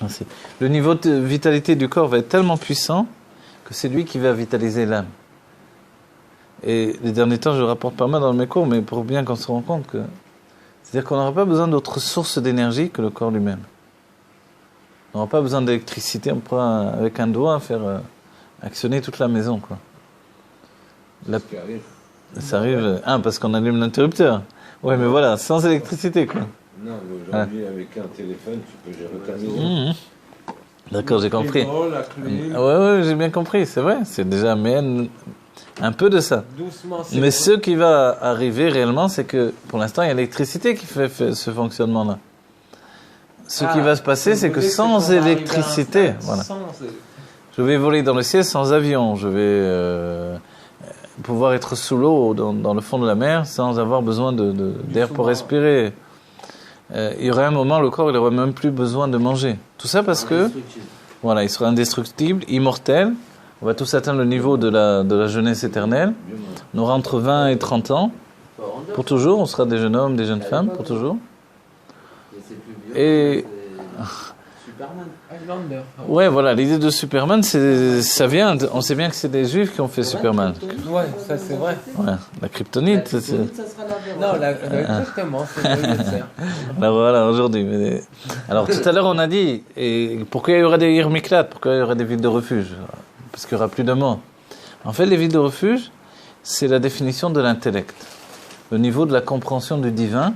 Merci. Le niveau de vitalité du corps va être tellement puissant que c'est lui qui va vitaliser l'âme. Et les derniers temps, je rapporte pas mal dans mes cours, mais pour bien qu'on se rende compte que... C'est-à-dire qu'on n'aura pas besoin d'autre source d'énergie que le corps lui-même. On n'aura pas besoin d'électricité, on pourra avec un doigt faire actionner toute la maison, quoi. Ça arrive. Parce qu'on allume l'interrupteur. Ouais, mais voilà, sans électricité, quoi. Non, mais aujourd'hui, avec un téléphone, tu peux gérer ta maison. D'accord, j'ai compris. La clé. Ouais, j'ai bien compris, c'est vrai. C'est déjà un peu de ça. Doucement, mais ce qui va arriver réellement, c'est que pour l'instant, il y a l'électricité qui fait ce fonctionnement-là. Ce qui va se passer, c'est que sans électricité, voilà. Je vais voler dans le ciel sans avion. Je vais pouvoir être sous l'eau, dans le fond de la mer, sans avoir besoin d'air pour respirer. Il y aurait un moment, le corps, il n'aurait même plus besoin de manger. Tout ça parce que, voilà, il sera indestructible, immortel. On va tous atteindre le niveau de la jeunesse éternelle. On aura entre 20 et 30 ans. Pour toujours, on sera des jeunes hommes, des jeunes femmes, pour toujours. Et... Superman. Ouais, voilà, l'idée de Superman, ça vient, on sait bien que c'est des Juifs qui ont fait Superman. Ouais, ça c'est vrai. Ouais, la kryptonite. Ça sera la Non, exactement, c'est le Alors voilà, aujourd'hui. Alors tout à l'heure, on a dit, et pourquoi il y aura des Irmiklat, pourquoi il y aura des villes de refuge? Parce qu'il n'y aura plus de morts. En fait, les villes de refuge, c'est la définition de l'intellect, le niveau de la compréhension du divin.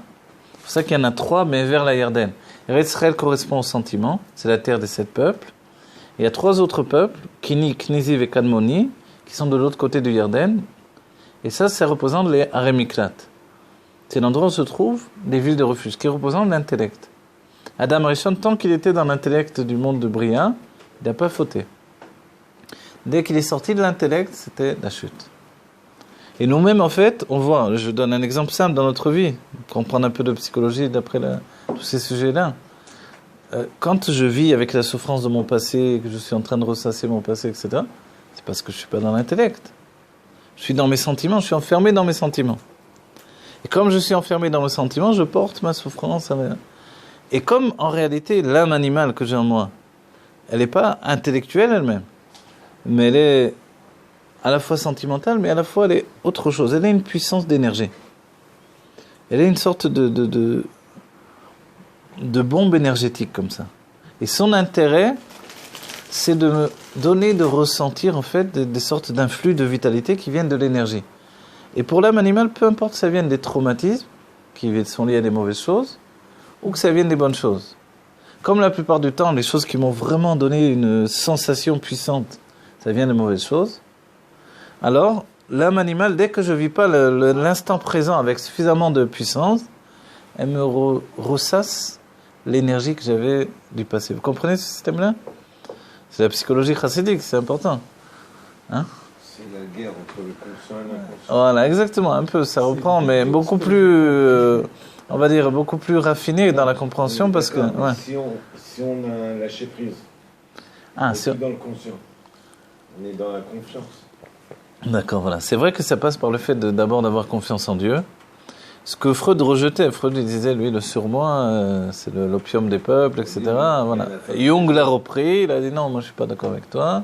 C'est pour ça qu'il y en a 3, mais vers la Yarden. Eretz Israël correspond au sentiment, c'est la terre des 7 peuples. Il y a 3 autres peuples, Kini, Kniziv et Kadmoni, qui sont de l'autre côté du Yarden. Et ça représente les Aremiklat. C'est l'endroit où se trouvent les villes de refuge, qui représentent l'intellect. Adam Rishon, tant qu'il était dans l'intellect du monde de Bria, il n'a pas fauté. Dès qu'il est sorti de l'intellect, c'était la chute. Et nous-mêmes, en fait, on voit, je donne un exemple simple dans notre vie, comprendre un peu de psychologie d'après tous ces sujets-là. Quand je vis avec la souffrance de mon passé, que je suis en train de ressasser mon passé, etc., c'est parce que je ne suis pas dans l'intellect. Je suis dans mes sentiments, je suis enfermé dans mes sentiments. Et comme je suis enfermé dans mes sentiments, je porte ma souffrance. Et comme, en réalité, l'âme animale que j'ai en moi, elle n'est pas intellectuelle elle-même, mais elle est à la fois sentimentale, mais à la fois elle est autre chose. Elle a une puissance d'énergie. Elle est une sorte de bombe énergétique comme ça. Et son intérêt, c'est de me donner, de ressentir en fait des sortes d'influx de vitalité qui viennent de l'énergie. Et pour l'âme animale, peu importe que ça vienne des traumatismes, qui sont liés à des mauvaises choses, ou que ça vienne des bonnes choses. Comme la plupart du temps, les choses qui m'ont vraiment donné une sensation puissante, ça vient de mauvaises choses. Alors, l'âme animale, dès que je ne vis pas l'instant présent avec suffisamment de puissance, elle me ressasse l'énergie que j'avais du passé. Vous comprenez ce système-là? C'est la psychologie chassidique, c'est important. Hein? C'est la guerre entre le conscient et l'inconscient. Voilà, exactement, un peu, ça reprend, mais beaucoup plus, on va dire, beaucoup plus raffiné dans la compréhension, parce que... Ouais. Si on a lâché prise, on est dans le conscient, on est dans la confiance. D'accord, voilà. C'est vrai que ça passe par le fait d'abord d'avoir confiance en Dieu. Ce que Freud rejetait, Freud lui disait, lui, le surmoi, c'est l'opium des peuples, etc. Voilà. Jung l'a repris, il a dit non, moi je suis pas d'accord avec toi.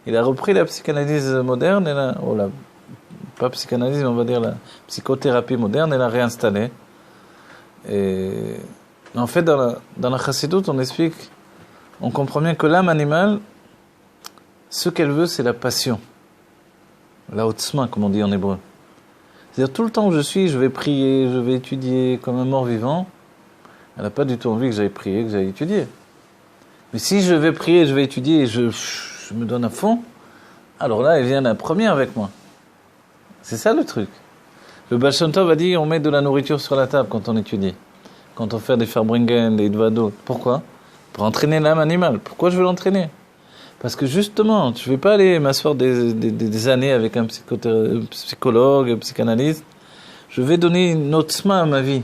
Il a repris la psychanalyse moderne, pas psychanalyse, on va dire la psychothérapie moderne, et l'a réinstallée. Et en fait, dans la chassidoute, on explique, on comprend bien que l'âme animale, ce qu'elle veut, c'est la passion. La otzma, comme on dit en hébreu. C'est-à-dire, tout le temps où je suis, je vais prier, je vais étudier comme un mort-vivant. Elle n'a pas du tout envie que j'aille prier, que j'aille étudier. Mais si je vais prier, je vais étudier, et je me donne à fond, alors là, elle vient la première avec moi. C'est ça le truc. Le Baal Shem Tov a dit, on met de la nourriture sur la table quand on étudie. Quand on fait des Farbringen, des Dvadot. Pourquoi? Pour entraîner l'âme animale. Pourquoi je veux l'entraîner? Parce que justement, je ne vais pas aller m'asseoir des années avec un psychologue, un psychanalyste. Je vais donner une otzma à ma vie.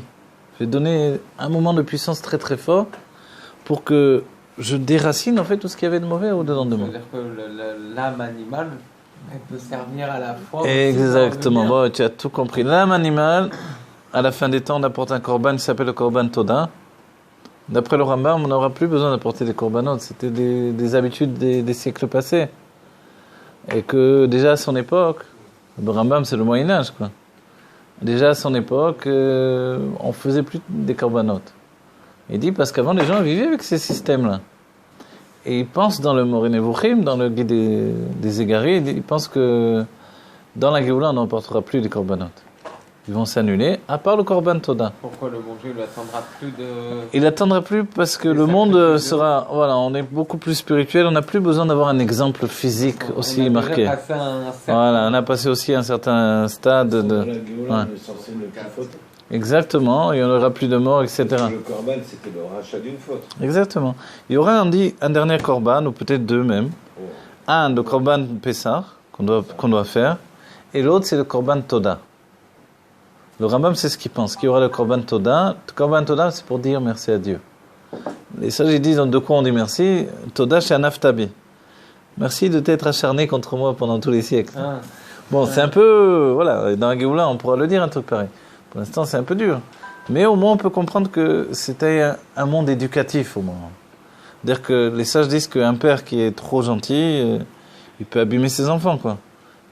Je vais donner un moment de puissance très très fort pour que je déracine en fait tout ce qu'il y avait de mauvais au-dedans de moi. C'est-à-dire que l'âme animale, elle peut servir à la fois... Exactement, bon, tu as tout compris. L'âme animale, à la fin des temps, on apporte un korban qui s'appelle le korban Toda. D'après le Rambam, on n'aura plus besoin d'apporter des corbanotes. C'était des habitudes des siècles passés. Et que déjà à son époque, le Rambam c'est le Moyen-Âge, quoi. Déjà à son époque, on faisait plus des corbanotes. Il dit parce qu'avant les gens vivaient avec ces systèmes-là. Et ils pensent dans le Moreh Nevuchim, dans le guide des égarés, ils pensent que dans la Géoula on n'emportera plus des corbanotes. Ils vont s'annuler, à part le Korban Toda. Pourquoi le bon Dieu n'attendra plus de... Il n'attendra plus parce que le monde sera... Voilà, on est beaucoup plus spirituel, on n'a plus besoin d'avoir un exemple physique aussi marqué. Voilà, on a passé aussi un certain stade de... Ouais. Exactement, il n'y en aura plus de morts, etc. Le Korban, c'était le rachat d'une faute. Exactement. Il y aura, on dit, un dernier Korban, ou peut-être deux même. Oh. Un, le Korban Pessah, qu'on doit faire, et l'autre, c'est le Korban Toda. Le Rambam, c'est ce qu'il pense, qu'il y aura le Korban Toda. Le Korban Toda, c'est pour dire merci à Dieu. Les sages, ils disent, de quoi on dit merci? Toda, c'est un aftabi. Merci de t'être acharné contre moi pendant tous les siècles. Ah. Bon, c'est un peu... Voilà, dans la Géoula, on pourra le dire, un truc pareil. Pour l'instant, c'est un peu dur. Mais au moins, on peut comprendre que c'était un monde éducatif, au moins. C'est-à-dire que les sages disent qu'un père qui est trop gentil, il peut abîmer ses enfants, quoi.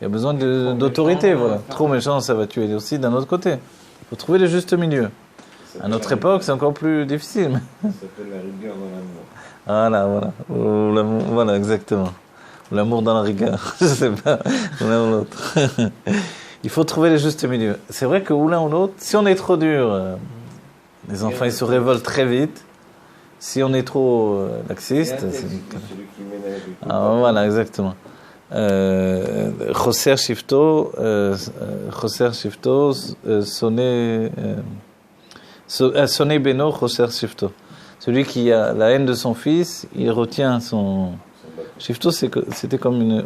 Il y a besoin d'autorité, voilà. Trop méchant, ça va tuer aussi d'un autre côté. Il faut trouver le juste milieu. À notre époque, c'est encore plus difficile. Ça s'appelle la rigueur dans l'amour. Voilà. Voilà, exactement. L'amour dans la rigueur. Je sais pas, l'un ou l'autre. Il faut trouver le juste milieu. C'est vrai que ou l'un ou l'autre, si on est trop dur, les enfants ils se révoltent très vite. Si on est trop laxiste, c'est celui qui ménage. Ah, voilà, exactement. Choser Shifto, sonné Beno, Choser Shifto. Celui qui a la haine de son fils, il retient son... Shifto, c'était comme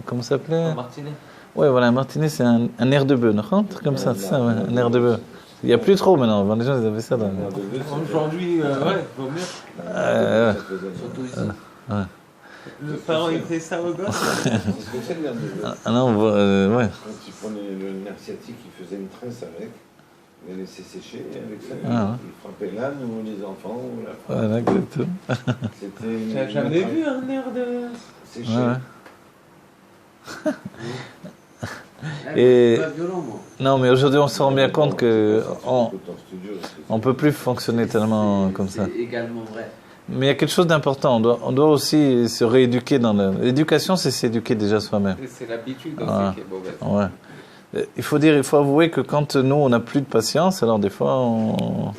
comment ça s'appelait? Un martinet. Oui, voilà, un martinet, c'est un air de bœuf, non? Un truc comme ça, c'est ça, ouais, un air de bœuf. Il n'y a plus trop maintenant, avant, les gens ils avaient ça. Aujourd'hui, ouais, vaut mieux. Surtout ici. Ouais. Le parent il fait ça au gosse. C'est ce que c'est le nerf de bœuf. Ah non, ouais. Quand il prenait le nerf sciatique, il faisait une tresse avec, il les laissait sécher, et avec ça, il frappait l'âne ou les enfants ou la femme. Voilà, exactement. Tu n'as jamais vu un nerf de séché? Ouais. Et non, mais aujourd'hui on se rend bien compte que on peut plus fonctionner tellement comme ça. C'est également vrai. Mais il y a quelque chose d'important. On doit aussi se rééduquer dans l'éducation, c'est s'éduquer déjà soi-même. C'est l'habitude aussi qui est mauvaise. Ouais. Il faut avouer que quand nous on n'a plus de patience, alors des fois,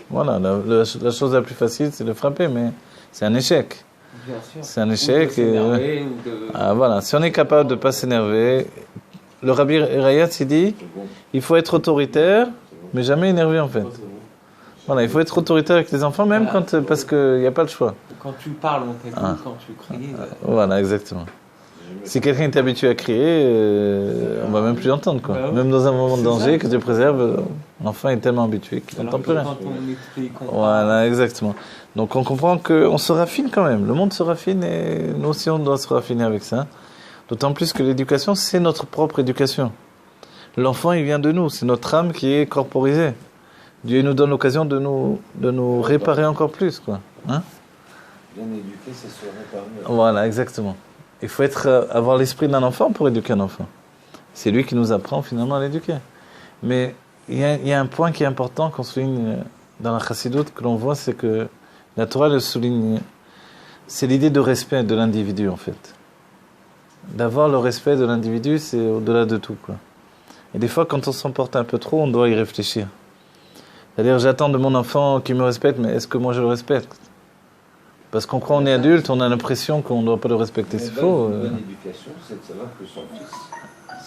voilà, la chose la plus facile c'est de frapper, mais c'est un échec. Bien sûr. C'est un échec. Voilà, si on est capable de pas s'énerver. Le Rabbi Rayatz, il dit, il faut être autoritaire, mais jamais énervé en fait. Voilà, il faut être autoritaire avec les enfants, même parce qu'il n'y a pas le choix. Quand tu parles, on t'écoute, quand tu cries. Voilà, exactement. Si quelqu'un est habitué à crier, on va même plus l'entendre, quoi. Bah, même dans un moment de danger, que Dieu préserve, l'enfant est tellement habitué qu'il n'entend plus rien. Voilà, exactement. Donc on comprend qu'on se raffine quand même. Le monde se raffine et nous aussi on doit se raffiner avec ça. D'autant plus que l'éducation, c'est notre propre éducation. L'enfant, il vient de nous. C'est notre âme qui est corporisée. Dieu nous donne l'occasion de nous réparer encore plus, quoi. Hein? Bien éduquer, c'est se réparer. Voilà, exactement. Il faut avoir l'esprit d'un enfant pour éduquer un enfant. C'est lui qui nous apprend finalement à l'éduquer. Mais il y a un point qui est important qu'on souligne dans la chassidoute, que l'on voit, c'est que la Torah le souligne. C'est l'idée de respect de l'individu, en fait. D'avoir le respect de l'individu, c'est au-delà de tout, quoi. Et des fois, quand on s'emporte un peu trop, on doit y réfléchir. C'est-à-dire, j'attends de mon enfant qu'il me respecte, mais est-ce que moi je le respecte? Parce qu'on croit qu'on est adulte, on a l'impression qu'on ne doit pas le respecter. C'est faux. Une bonne éducation, c'est de savoir que son fils,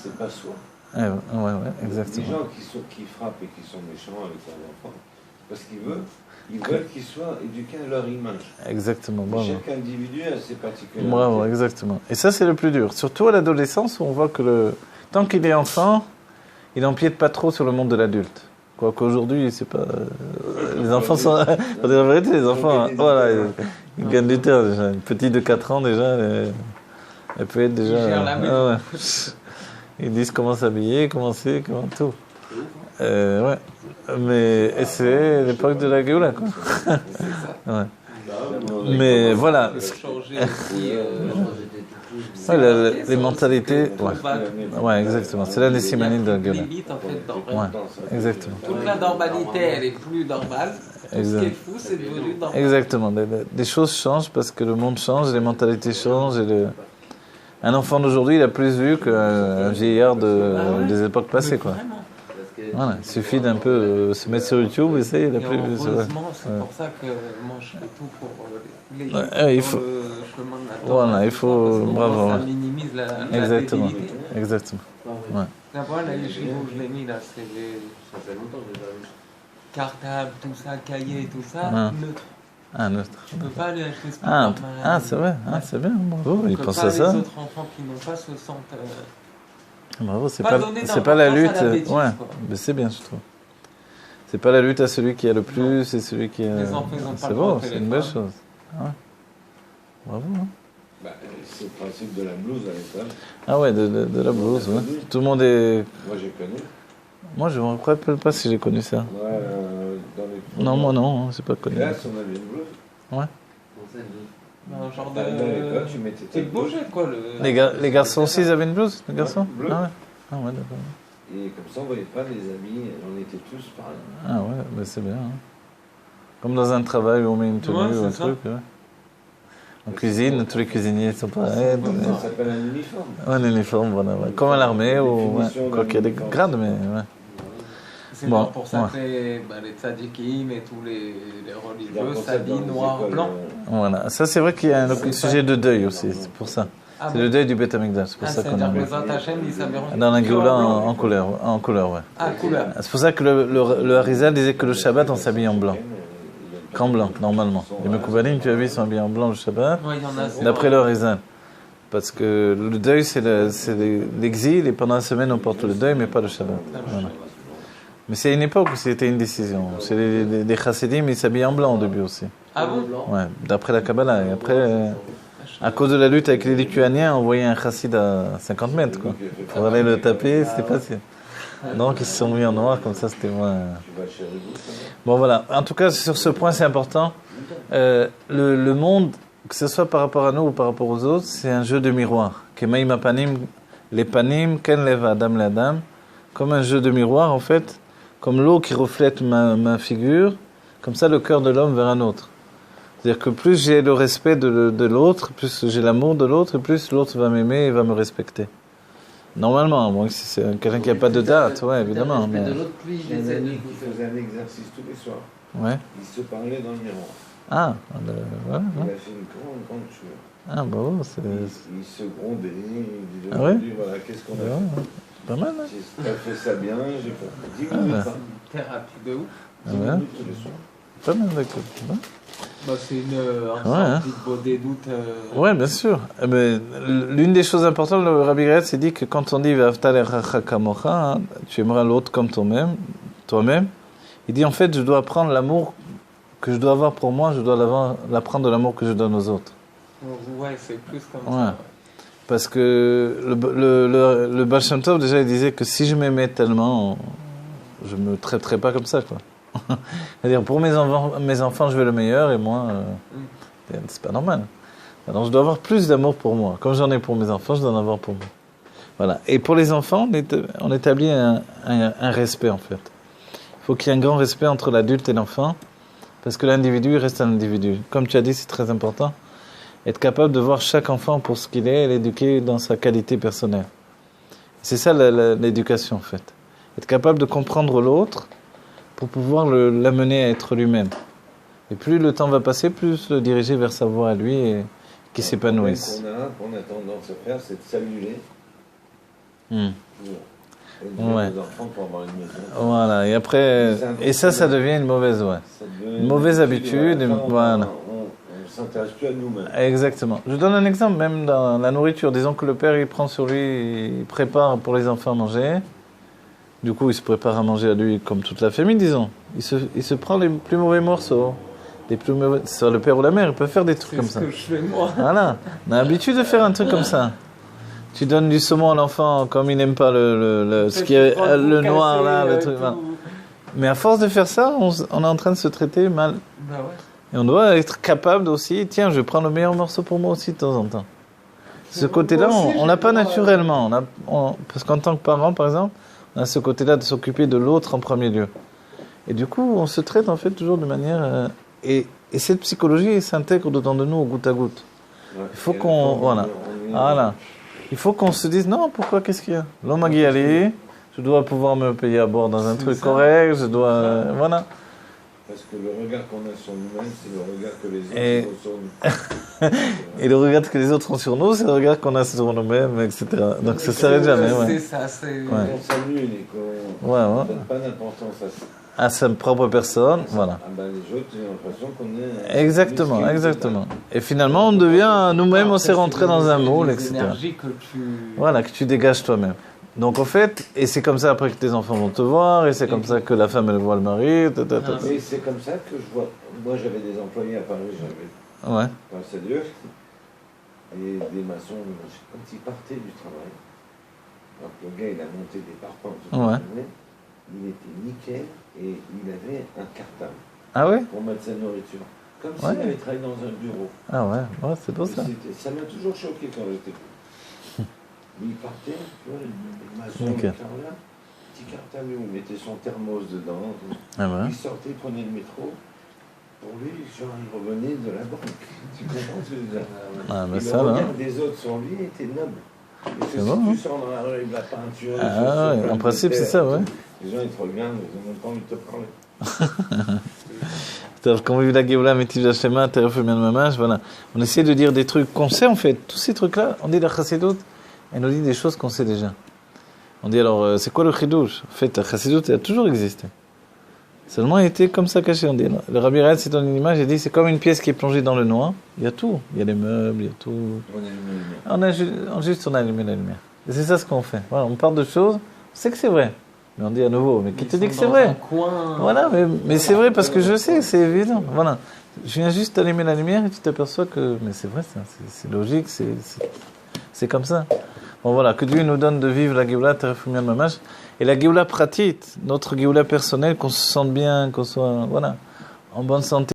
c'est pas soi. Ouais, exactement. Les gens qui frappent et qui sont méchants avec leurs enfants, parce qu'ils veulent qu'ils soient éduqués à leur image. Exactement. Chaque individu a ses particularités. Bravo, exactement. Et ça, c'est le plus dur. Surtout à l'adolescence, où on voit que tant qu'il est enfant, il n'empiète pas trop sur le monde de l'adulte. Quoique aujourd'hui, c'est pas... les enfants sont... Pour dire la vérité, les enfants, voilà, ils gagnent du temps déjà. Une petite de 4 ans, déjà, elle peut être déjà... Ils gèrent la maison. Ils disent comment s'habiller, comment tout. Ouais. Mais et c'est l'époque de la Géoula, quoi. Ouais. Mais voilà. Ouais, les mentalités. Ouais, exactement. C'est l'année simanine de la Géoula. Ouais, exactement. Toute la normalité, elle est plus normale. Ce qui est fou, c'est devenu normal. Exactement. Des choses changent parce que le monde change, les mentalités changent. Un enfant d'aujourd'hui, il a plus vu qu'un vieillard des époques passées, quoi. Voilà, il suffit d'un peu se mettre sur YouTube et il a plus. Heureusement, c'est pour ça que moi je fais tout pour les il faut. le chemin de la Torah. Voilà, il faut. Bravo. Ça minimise la Exactement. débilité. Exactement. Ouais. La voix, là, je l'ai mis là, c'est les cartables, tout ça, cahiers, tout ça, neutre. Ah, neutre. Tu peux pas aller acheter ce c'est vrai. Ah, c'est bien. Bravo. Il pense à ça. Les autres enfants qui n'ont pas se sentent. Bravo, c'est pas la lutte. Ouais, mais c'est bien, je trouve. C'est pas la lutte à celui qui a le plus, c'est celui qui a. C'est bon, c'est une belle chose. Ouais. Bravo. Hein. C'est le principe de la blouse à l'école. Ah ouais, de la blouse, ouais. Tout le monde est. Moi j'ai connu. Moi je me rappelle pas si j'ai connu ça. Ouais, dans les. Non, moi non, j'ai pas connu. Là, on avait une blouse. Ouais. Un genre de. Tu mettais tes bouger quoi. Les garçons aussi, ils avaient une blouse, les garçons. Bleu. Ah ouais. Ah ouais, d'accord. Et comme ça, on voyait pas les amis, on était tous pareils. Ah ouais, mais c'est bien. Hein. Comme dans un travail où on met une tenue ou un truc. Ouais. En cuisine, tous les cuisiniers sont pareils. Ça s'appelle un uniforme. Un uniforme, voilà. Ouais. Comme à l'armée, ou quoi qu'il y a des grades, mais ouais. C'est pour ça que les tzadikim et tous les religieux s'habillent noir-blanc. Voilà, ça c'est vrai qu'il y a un sujet de deuil aussi, c'est pour ça. C'est le deuil du Beth Amikdash, c'est pour ça qu'on a mis. Dans la Géoula en couleur, ouais. Ah, couleur. C'est pour ça que le Harizal disait que le Shabbat on s'habille en blanc. Qu'en blanc, normalement. Les Mekoubalim, tu as vu, ils sont habillés en blanc le Shabbat, d'après le Harizal. Parce que le deuil c'est l'exil et pendant la semaine on porte le deuil mais pas le Shabbat. Voilà. Mais c'est une époque où c'était une décision. C'est les chassidim, ils s'habillaient en blanc au début aussi. Ah bon? Ouais, d'après la Kabbalah. Et après, à cause de la lutte avec les Lituaniens, on voyait un chassid à 50 mètres, quoi. Pour aller le taper, c'était facile. Donc ils se sont mis en noir, comme ça c'était moins. Bon voilà. En tout cas, sur ce point, c'est important. Le monde, que ce soit par rapport à nous ou par rapport aux autres, c'est un jeu de miroir. Kemaim panim, les panim, ken lev adam le adam. Comme un jeu de miroir, en fait. Comme l'eau qui reflète ma figure, comme ça le cœur de l'homme vers un autre. C'est-à-dire que plus j'ai le respect de l'autre, plus j'ai l'amour de l'autre, et plus l'autre va m'aimer et va me respecter. Normalement, bon, si c'est quelqu'un qui n'a pas de date, ouais, évidemment. Mais... J'ai un ami qui faisait un exercice tous les soirs. Ouais. Il se parlait dans le miroir. Ah, voilà. Il a fait une grande chose. Ah, bon, c'est... Il se grondait, il disait ouais. Voilà, qu'est-ce qu'on a fait. Ouais. Pas mal, hein. J'ai fait ça bien, j'ai fait 10 minutes. Thérapie de ouf. 10 minutes tous les soirs. Pas mal, d'accord. Ouais. C'est une sorte des doutes. Ouais, bien sûr. Mais l'une des choses importantes, le Rabbi Gretz, c'est dit que quand on dit V'ahavta l'erecha kamocha, tu aimeras l'autre comme toi-même, il dit en fait, je dois apprendre l'amour que je dois avoir pour moi, je dois l'apprendre de l'amour que je donne aux autres. Ouais, c'est plus comme ça. Parce que le Baal Shem Tov, déjà, il disait que si je m'aimais tellement, je me traiterais pas comme ça, quoi. C'est-à-dire, pour mes enfants, je veux le meilleur, et moi, c'est pas normal. Alors, je dois avoir plus d'amour pour moi. Comme j'en ai pour mes enfants, je dois en avoir pour moi. Voilà. Et pour les enfants, on établit un respect, en fait. Il faut qu'il y ait un grand respect entre l'adulte et l'enfant, parce que l'individu reste un individu. Comme tu as dit, c'est très important. Être capable de voir chaque enfant pour ce qu'il est et l'éduquer dans sa qualité personnelle. C'est ça l'éducation, en fait. Être capable de comprendre l'autre pour pouvoir l'amener à être lui-même. Et plus le temps va passer, plus le diriger vers sa voie à lui et qu'il s'épanouisse. Qu'on a tendance à faire, c'est de s'annuler. Ouais. Voilà, et après, et ça devient une mauvaise, une mauvaise habitude. Voilà. On s'intéresse plus à nous-mêmes. Exactement. Je donne un exemple, même dans la nourriture. Disons que le père, il prend sur lui, il prépare pour les enfants à manger. Du coup, il se prépare à manger à lui comme toute la famille, disons. Il se prend les plus mauvais morceaux. Les plus mauvais... Soit le père ou la mère, il peut faire des trucs comme ça. C'est ce que je fais moi. Voilà. On a l'habitude de faire un truc comme ça. Tu donnes du saumon à l'enfant comme il n'aime pas ce qui est le noir là, le truc là. Mais à force de faire ça, on est en train de se traiter mal. Bah ouais. Et on doit être capable aussi, tiens, je prends le meilleur morceau pour moi aussi de temps en temps. Ce côté-là, on n'a pas naturellement. Parce qu'en tant que parent, par exemple, on a ce côté-là de s'occuper de l'autre en premier lieu. Et du coup, on se traite en fait toujours de manière... Et cette psychologie s'intègre dedans de nous au goutte à goutte. Ouais, il faut qu'on... Voilà. Il faut qu'on se dise, non, pourquoi, qu'est-ce qu'il y a? L'homme a y aller, je dois pouvoir me payer à bord dans un truc correct, je dois... voilà. Parce que le regard qu'on a sur nous-mêmes, c'est le regard que les autres ont sur nous. Et le regard que les autres ont sur nous, c'est le regard qu'on a sur nous-mêmes, etc. Donc ça ne s'arrête jamais. C'est ça, c'est... Quand on s'annule et qu'on ne donne pas d'importance à sa propre personne, voilà. Ah ben les autres, j'ai l'impression qu'on est... Exactement. Et finalement, on devient, nous-mêmes, on s'est rentré dans un moule, etc. Voilà, que tu dégages toi-même. Donc en fait, et c'est comme ça après que tes enfants vont te voir, et c'est comme ça que la femme elle voit le mari. Et c'est comme ça que je vois. Moi j'avais des employés à Paris, j'avais grâce à Dieu, et des maçons, quand ils partaient du travail, donc le gars il a monté des parpaings toute la journée, il était nickel et il avait un cartable pour mettre sa nourriture. Comme s'il avait travaillé dans un bureau. Ah ouais, c'est beau ça. Ça m'a toujours choqué quand j'étais petit. Il partait, tu vois, le maçon, le carreleur, petit cartable où il mettait son thermos dedans. Il sortait, il prenait le métro. Pour lui, genre, il revenait de la banque. Tu comprends ce que je veux dire? Le regard des autres sur lui était noble. Et si tu sors dans la rue avec de la peinture... en principe, c'est ça, ouais. Les gens, ils te regardent, ils n'ont même pas envie de te parler. Quand on vit la Géoula, Métiv Hachema, Teref Mian Mamash, voilà. On essaie de dire des trucs qu'on sait en fait. Tous ces trucs-là, on dit la Chassidut, elle nous dit des choses qu'on sait déjà. On dit alors, c'est quoi le Chidouche? En fait, la Chassidut, elle a toujours existé. Seulement, elle était comme ça cachée. On dit, le Rabbi Rad, c'est dans une image, il dit, c'est comme une pièce qui est plongée dans le noir. Il y a tout. Il y a les meubles, il y a tout. On a allumé la lumière. Et c'est ça ce qu'on fait. Voilà, on parle de choses, on sait que c'est vrai. Mais on dit à nouveau, mais qui te dit que c'est vrai? Voilà, mais c'est vrai parce que je sais, c'est évident. Voilà. Je viens juste d'allumer la lumière et tu t'aperçois que, mais c'est vrai, ça, c'est logique, c'est comme ça. Bon voilà, que Dieu nous donne de vivre la Géoula, Teref Mian Mamash, et la Géoula pratique, notre Géoula personnelle, qu'on se sente bien, qu'on soit, voilà, en bonne santé.